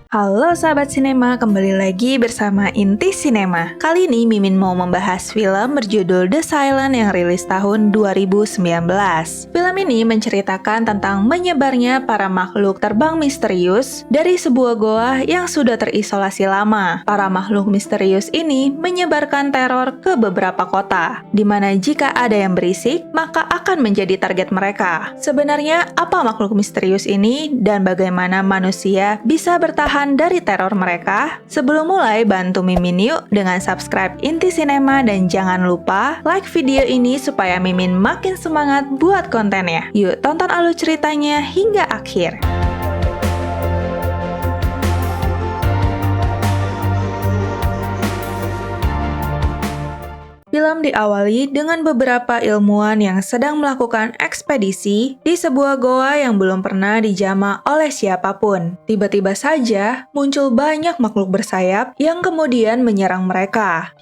Halo sahabat sinema, kembali lagi bersama Inti Sinema. Kali ini Mimin mau membahas film berjudul The Silent yang rilis tahun 2019. Film ini menceritakan tentang menyebarnya para makhluk terbang misterius dari sebuah goa yang sudah terisolasi lama. Para makhluk misterius ini menyebarkan teror ke beberapa kota, di mana jika ada yang berisik, maka akan menjadi target mereka. Sebenarnya apa makhluk misterius ini dan bagaimana manusia bisa bertahan dari teror mereka? Sebelum mulai, bantu Mimin yuk dengan subscribe Inti Sinema dan jangan lupa like video ini supaya Mimin makin semangat buat kontennya. Yuk tonton alur ceritanya hingga akhir. Film diawali dengan beberapa ilmuwan yang sedang melakukan ekspedisi di sebuah goa yang belum pernah dijamah oleh siapapun. Tiba-tiba saja muncul banyak makhluk bersayap yang kemudian menyerang mereka.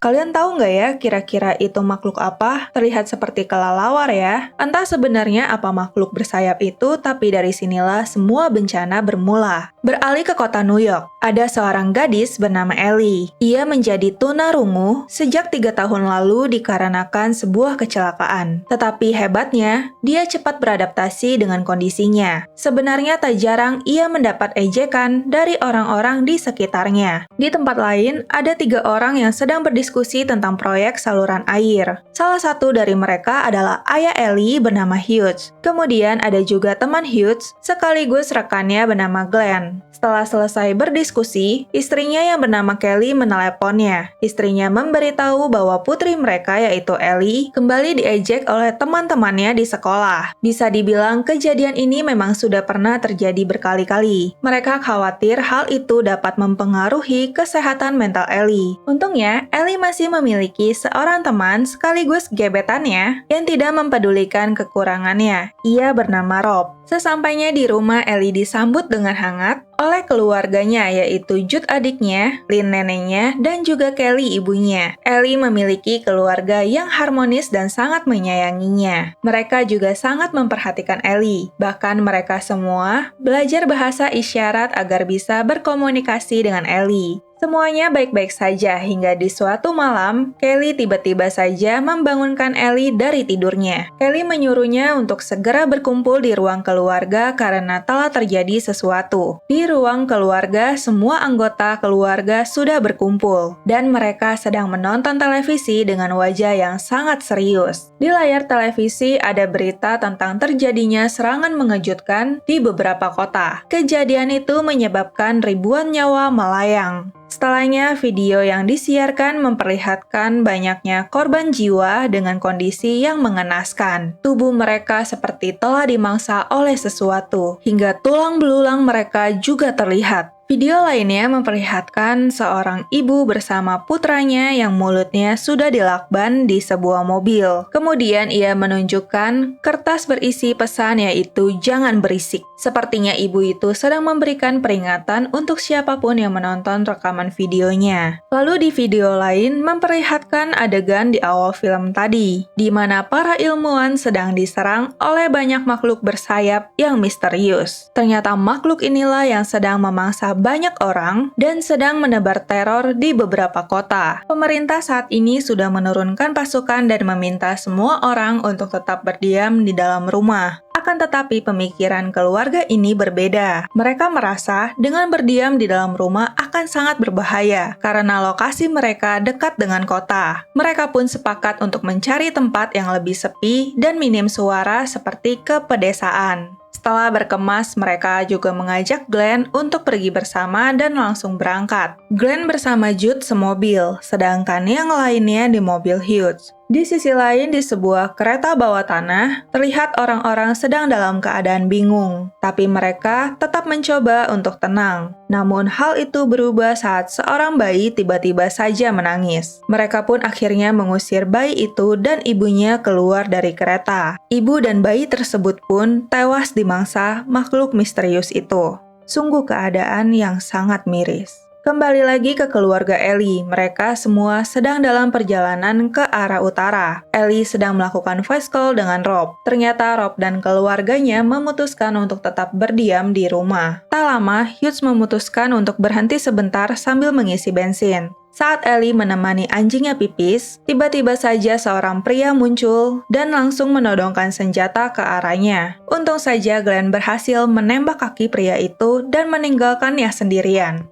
Kalian tahu nggak ya kira-kira itu makhluk apa? Terlihat seperti kelelawar ya. Entah sebenarnya apa makhluk bersayap itu, tapi dari sinilah semua bencana bermula. Beralih ke kota New York, ada seorang gadis bernama Ellie. Ia menjadi tunarungu sejak 3 tahun lalu dikarenakan sebuah kecelakaan. Tetapi hebatnya, dia cepat beradaptasi dengan kondisinya. Sebenarnya tak jarang ia mendapat ejekan dari orang-orang di sekitarnya. Di tempat lain, ada 3 orang yang sedang berdiskusi tentang proyek saluran air. Salah satu dari mereka adalah ayah Ellie bernama Hughes. Kemudian ada juga teman Hughes sekaligus rekannya bernama Glenn. Setelah selesai berdiskusi, istrinya yang bernama Kelly meneleponnya. Istrinya memberitahu bahwa putri mereka yaitu Ellie kembali diejek oleh teman-temannya di sekolah. Bisa dibilang kejadian ini memang sudah pernah terjadi berkali-kali. Mereka khawatir hal itu dapat mempengaruhi kesehatan mental Ellie. Untungnya, Ellie masih memiliki seorang teman sekaligus gebetannya yang tidak mempedulikan kekurangannya. Ia bernama Rob. Sesampainya di rumah, Ellie disambut dengan hangat oleh keluarganya yaitu Jude adiknya, Lynn neneknya, dan juga Kelly ibunya. Ellie memiliki keluarga yang harmonis dan sangat menyayanginya. Mereka juga sangat memperhatikan Ellie. Bahkan mereka semua belajar bahasa isyarat agar bisa berkomunikasi dengan Ellie. Semuanya baik-baik saja hingga di suatu malam, Kelly tiba-tiba saja membangunkan Ellie dari tidurnya. Kelly menyuruhnya untuk segera berkumpul di ruang keluarga karena telah terjadi sesuatu. Di ruang keluarga, semua anggota keluarga sudah berkumpul, dan mereka sedang menonton televisi dengan wajah yang sangat serius. Di layar televisi ada berita tentang terjadinya serangan mengejutkan di beberapa kota. Kejadian itu menyebabkan ribuan nyawa melayang. Setelahnya, video yang disiarkan memperlihatkan banyaknya korban jiwa dengan kondisi yang mengenaskan. Tubuh mereka seperti telah dimangsa oleh sesuatu, hingga tulang belulang mereka juga terlihat. Video lainnya memperlihatkan seorang ibu bersama putranya yang mulutnya sudah dilakban di sebuah mobil. Kemudian ia menunjukkan kertas berisi pesan yaitu jangan berisik. Sepertinya ibu itu sedang memberikan peringatan untuk siapapun yang menonton rekaman videonya. Lalu di video lain memperlihatkan adegan di awal film tadi, di mana para ilmuwan sedang diserang oleh banyak makhluk bersayap yang misterius. Ternyata makhluk inilah yang sedang memangsa banyak orang dan sedang menebar teror di beberapa kota. Pemerintah saat ini sudah menurunkan pasukan dan meminta semua orang untuk tetap berdiam di dalam rumah. Akan tetapi pemikiran keluarga ini berbeda. Mereka merasa dengan berdiam di dalam rumah akan sangat berbahaya karena lokasi mereka dekat dengan kota. Mereka pun sepakat untuk mencari tempat yang lebih sepi dan minim suara seperti ke pedesaan. Setelah berkemas, mereka juga mengajak Glenn untuk pergi bersama dan langsung berangkat. Glenn bersama Jude semobil, sedangkan yang lainnya di mobil Hughes. Di sisi lain, di sebuah kereta bawah tanah, terlihat orang-orang sedang dalam keadaan bingung. Tapi mereka tetap mencoba untuk tenang. Namun hal itu berubah saat seorang bayi tiba-tiba saja menangis. Mereka pun akhirnya mengusir bayi itu dan ibunya keluar dari kereta. Ibu dan bayi tersebut pun tewas dimangsa makhluk misterius itu. Sungguh keadaan yang sangat miris. Kembali lagi ke keluarga Ellie, mereka semua sedang dalam perjalanan ke arah utara. Ellie sedang melakukan voice call dengan Rob. Ternyata Rob dan keluarganya memutuskan untuk tetap berdiam di rumah. Tak lama, Hughes memutuskan untuk berhenti sebentar sambil mengisi bensin. Saat Ellie menemani anjingnya pipis, tiba-tiba saja seorang pria muncul dan langsung menodongkan senjata ke arahnya. Untung saja Glenn berhasil menembak kaki pria itu dan meninggalkannya sendirian.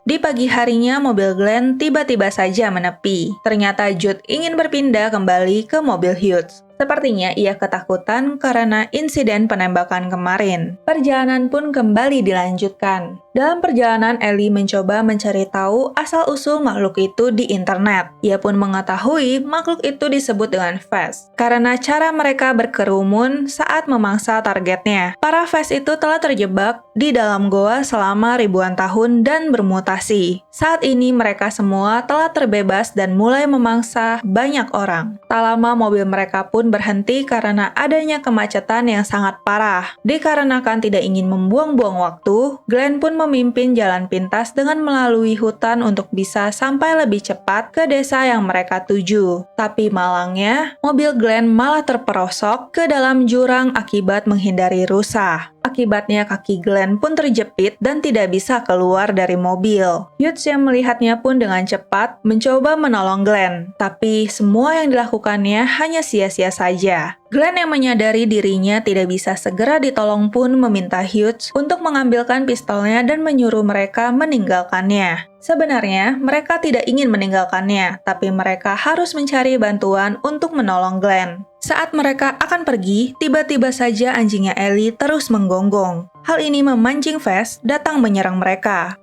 Di pagi harinya, mobil Glenn tiba-tiba saja menepi. Ternyata Jude ingin berpindah kembali ke mobil Hughes. Sepertinya ia ketakutan karena insiden penembakan kemarin. Perjalanan pun kembali dilanjutkan. Dalam perjalanan, Ellie mencoba mencari tahu asal-usul makhluk itu di internet. Ia pun mengetahui makhluk itu disebut dengan Vess, karena cara mereka berkerumun saat memangsa targetnya. Para Vess itu telah terjebak di dalam goa selama ribuan tahun dan bermutasi. Saat ini mereka semua telah terbebas dan mulai memangsa banyak orang. Tak lama mobil mereka pun berhenti karena adanya kemacetan yang sangat parah. Dikarenakan tidak ingin membuang-buang waktu, Glenn pun memimpin jalan pintas dengan melalui hutan untuk bisa sampai lebih cepat ke desa yang mereka tuju. Tapi malangnya, mobil Glenn malah terperosok ke dalam jurang akibat menghindari rusa. Akibatnya kaki Glenn pun terjepit dan tidak bisa keluar dari mobil. Hughes yang melihatnya pun dengan cepat mencoba menolong Glenn, tapi semua yang dilakukannya hanya sia-sia saja. Glenn yang menyadari dirinya tidak bisa segera ditolong pun meminta Hughes untuk mengambilkan pistolnya dan menyuruh mereka meninggalkannya. Sebenarnya, mereka tidak ingin meninggalkannya, tapi mereka harus mencari bantuan untuk menolong Glenn. Saat mereka akan pergi, tiba-tiba saja anjingnya Ellie terus menggonggong. Hal ini memancing Vess datang menyerang mereka.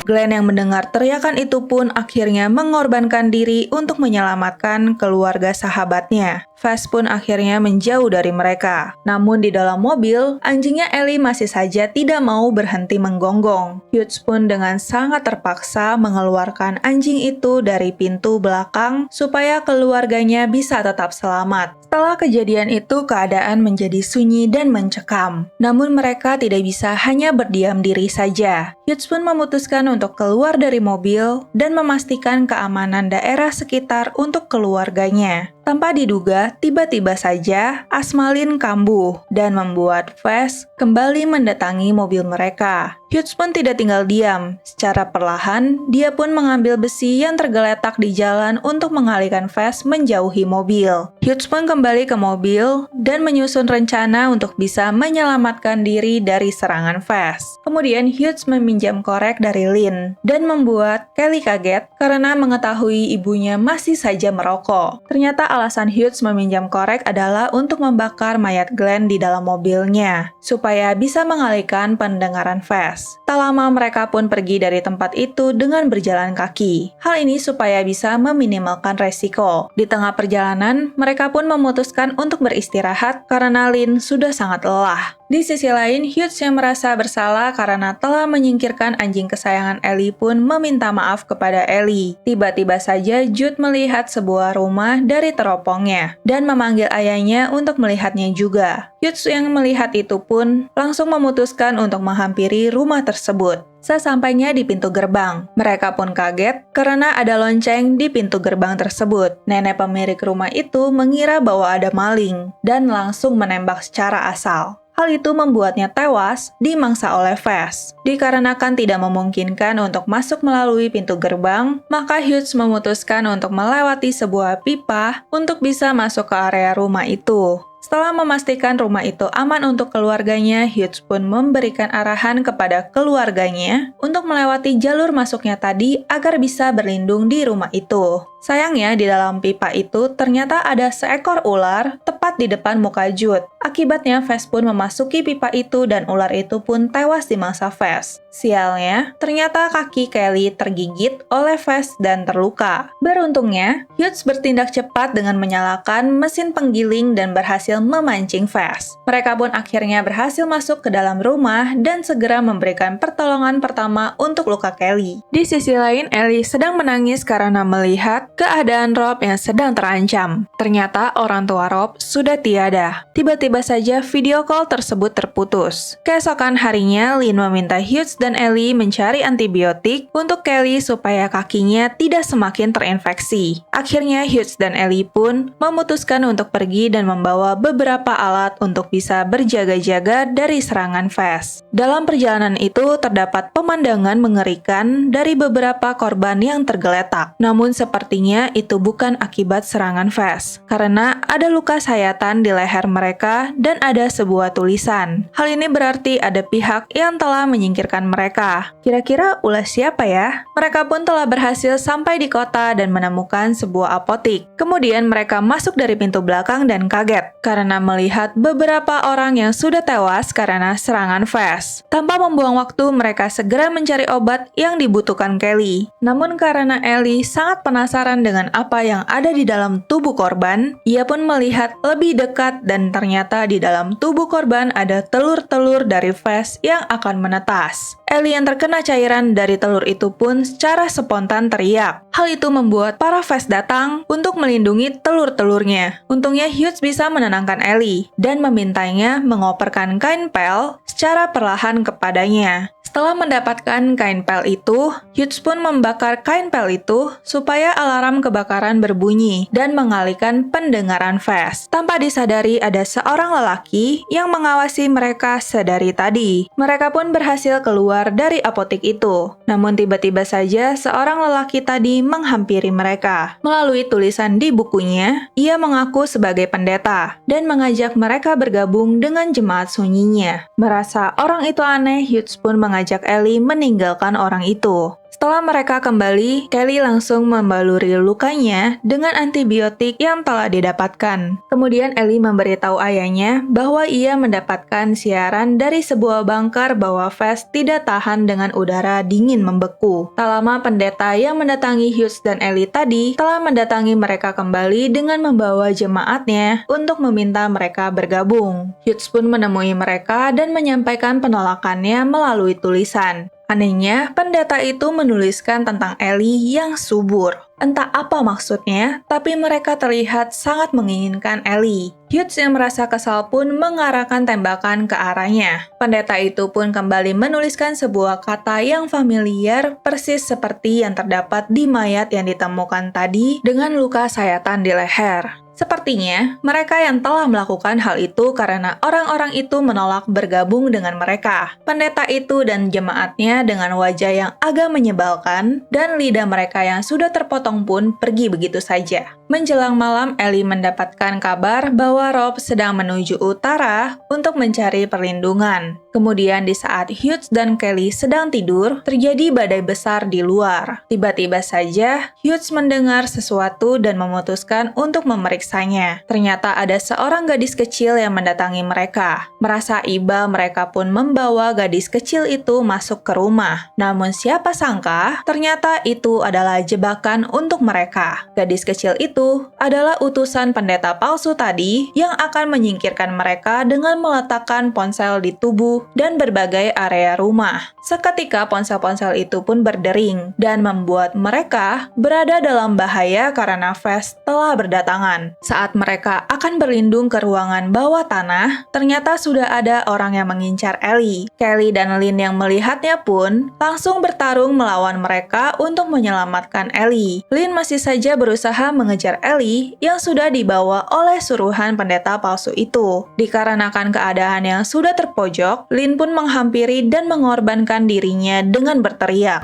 Glenn yang mendengar teriakan itu pun akhirnya mengorbankan diri untuk menyelamatkan keluarga sahabatnya. Vess pun akhirnya menjauh dari mereka. Namun di dalam mobil, anjingnya Ellie masih saja tidak mau berhenti menggonggong. Hughes pun dengan sangat terpaksa mengeluarkan anjing itu dari pintu belakang supaya keluarganya bisa tetap selamat. Setelah kejadian itu, keadaan menjadi sunyi dan mencekam. Namun mereka tidak bisa hanya berdiam diri saja. Hughes pun memutuskan untuk keluar dari mobil dan memastikan keamanan daerah sekitar untuk keluarganya. Tanpa diduga, tiba-tiba saja Asmalin kambuh dan membuat Vess kembali mendatangi mobil mereka. Hughes pun tidak tinggal diam. Secara perlahan, dia pun mengambil besi yang tergeletak di jalan untuk mengalihkan Vess menjauhi mobil. Hughes pun kembali ke mobil dan menyusun rencana untuk bisa menyelamatkan diri dari serangan Vess. Kemudian Hughes meminjam korek dari Lynn dan membuat Kelly kaget karena mengetahui ibunya masih saja merokok. Ternyata alasan Hughes meminjam korek adalah untuk membakar mayat Glenn di dalam mobilnya, supaya bisa mengalihkan pendengaran Vess. Tak lama mereka pun pergi dari tempat itu dengan berjalan kaki. Hal ini supaya bisa meminimalkan resiko. Di tengah perjalanan, mereka pun memutuskan untuk beristirahat karena Lynn sudah sangat lelah. Di sisi lain, Hughes yang merasa bersalah karena telah menyingkirkan anjing kesayangan Ellie pun meminta maaf kepada Ellie. Tiba-tiba saja Jude melihat sebuah rumah dari teropongnya dan memanggil ayahnya untuk melihatnya juga. Hughes yang melihat itu pun langsung memutuskan untuk menghampiri rumah tersebut. Sesampainya di pintu gerbang, mereka pun kaget karena ada lonceng di pintu gerbang tersebut. Nenek pemilik rumah itu mengira bahwa ada maling dan langsung menembak secara asal. Hal itu membuatnya tewas dimangsa oleh Vess. Dikarenakan tidak memungkinkan untuk masuk melalui pintu gerbang, maka Hughes memutuskan untuk melewati sebuah pipa untuk bisa masuk ke area rumah itu. Setelah memastikan rumah itu aman untuk keluarganya, Hughes pun memberikan arahan kepada keluarganya untuk melewati jalur masuknya tadi agar bisa berlindung di rumah itu. Sayangnya, di dalam pipa itu ternyata ada seekor ular tepat di depan muka Jude. Akibatnya, Vess pun memasuki pipa itu dan ular itu pun tewas dimangsa Vess. Sialnya, ternyata kaki Kelly tergigit oleh Vess dan terluka. Beruntungnya, Hughes bertindak cepat dengan menyalakan mesin penggiling dan berhasil memancing Vess. Mereka pun akhirnya berhasil masuk ke dalam rumah dan segera memberikan pertolongan pertama untuk luka Kelly. Di sisi lain, Ellie sedang menangis karena melihat keadaan Rob yang sedang terancam. Ternyata orang tua Rob sudah tiada. Tiba-tiba saja video call tersebut terputus. Keesokan harinya, Lynn meminta Hughes dan Ellie mencari antibiotik untuk Kelly supaya kakinya tidak semakin terinfeksi. Akhirnya Hughes dan Ellie pun memutuskan untuk pergi dan membawa beberapa alat untuk bisa berjaga-jaga dari serangan Fast. Dalam perjalanan itu terdapat pemandangan mengerikan dari beberapa korban yang tergeletak. Namun sepertinya itu bukan akibat serangan Fast, karena ada luka sayatan di leher mereka dan ada sebuah tulisan. Hal ini berarti ada pihak yang telah menyingkirkan mereka. Kira-kira ulah siapa ya? Mereka pun telah berhasil sampai di kota dan menemukan sebuah apotik. Kemudian mereka masuk dari pintu belakang dan kaget karena melihat beberapa orang yang sudah tewas karena serangan Fast. Tanpa membuang waktu, mereka segera mencari obat yang dibutuhkan Kelly. Namun karena Ellie sangat penasaran dengan apa yang ada di dalam tubuh korban, ia pun melihat lebih dekat dan ternyata di dalam tubuh korban ada telur-telur dari Fast yang akan menetas. Ellie yang terkena cairan dari telur itu pun secara spontan teriak. Hal itu membuat para Fast datang untuk melindungi telur-telurnya. Untungnya Hughes bisa menenangkan Ellie dan memintanya mengoperkan kain pel secara perlahan kepadanya. Setelah mendapatkan kain pel itu, Hughes pun membakar kain pel itu supaya alarm kebakaran berbunyi dan mengalihkan pendengaran Fast. Tanpa disadari ada seorang lelaki yang mengawasi mereka sedari tadi. Mereka pun berhasil keluar dari apotik itu. Namun tiba-tiba saja seorang lelaki tadi menghampiri mereka. Melalui tulisan di bukunya, ia mengaku sebagai pendeta dan mengajak mereka bergabung dengan jemaat sunyinya. Merasa orang itu aneh, Hughes pun mengajak Ellie meninggalkan orang itu. Setelah mereka kembali, Kelly langsung membaluri lukanya dengan antibiotik yang telah didapatkan. Kemudian Ellie memberitahu ayahnya bahwa ia mendapatkan siaran dari sebuah bangkar bahwa Fast tidak tahan dengan udara dingin membeku. Tak lama pendeta yang mendatangi Hughes dan Ellie tadi telah mendatangi mereka kembali dengan membawa jemaatnya untuk meminta mereka bergabung. Hughes pun menemui mereka dan menyampaikan penolakannya melalui tulisan. Anehnya, pendeta itu menuliskan tentang Ellie yang subur. Entah apa maksudnya, tapi mereka terlihat sangat menginginkan Ellie. Hughes yang merasa kesal pun mengarahkan tembakan ke arahnya. Pendeta itu pun kembali menuliskan sebuah kata yang familiar persis seperti yang terdapat di mayat yang ditemukan tadi dengan luka sayatan di leher. Sepertinya, mereka yang telah melakukan hal itu karena orang-orang itu menolak bergabung dengan mereka. Pendeta itu dan jemaatnya dengan wajah yang agak menyebalkan dan lidah mereka yang sudah terpotong pun pergi begitu saja. Menjelang malam, Ellie mendapatkan kabar bahwa Rob sedang menuju utara untuk mencari perlindungan. Kemudian di saat Hughes dan Kelly sedang tidur, terjadi badai besar di luar. Tiba-tiba saja, Hughes mendengar sesuatu dan memutuskan untuk memeriksanya. Ternyata ada seorang gadis kecil yang mendatangi mereka. Merasa iba, mereka pun membawa gadis kecil itu masuk ke rumah. Namun siapa sangka, ternyata itu adalah jebakan untuk mereka. Gadis kecil itu adalah utusan pendeta palsu tadi yang akan menyingkirkan mereka dengan meletakkan ponsel di tubuh dan berbagai area rumah. Seketika ponsel-ponsel itu pun berdering dan membuat mereka berada dalam bahaya karena Fast telah berdatangan. Saat mereka akan berlindung ke ruangan bawah tanah, ternyata sudah ada orang yang mengincar Ellie. Kelly dan Lynn yang melihatnya pun langsung bertarung melawan mereka untuk menyelamatkan Ellie. Lynn masih saja berusaha mengejar Ellie yang sudah dibawa oleh suruhan pendeta palsu itu. Dikarenakan keadaan yang sudah terpojok, Lynn pun menghampiri dan mengorbankan dirinya dengan berteriak.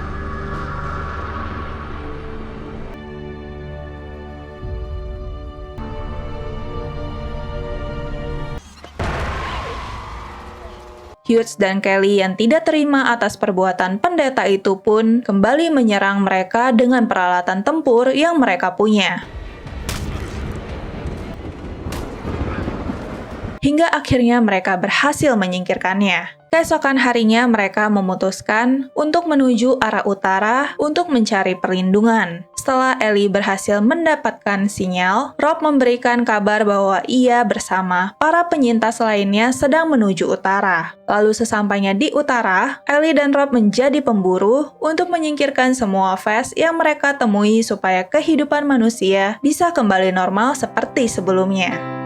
Hughes dan Kelly yang tidak terima atas perbuatan pendeta itu pun kembali menyerang mereka dengan peralatan tempur yang mereka punya. Hingga akhirnya mereka berhasil menyingkirkannya. Keesokan harinya mereka memutuskan untuk menuju arah utara untuk mencari perlindungan. Setelah Ellie berhasil mendapatkan sinyal, Rob memberikan kabar bahwa ia bersama para penyintas lainnya sedang menuju utara. Lalu sesampainya di utara, Ellie dan Rob menjadi pemburu untuk menyingkirkan semua Vess yang mereka temui supaya kehidupan manusia bisa kembali normal seperti sebelumnya.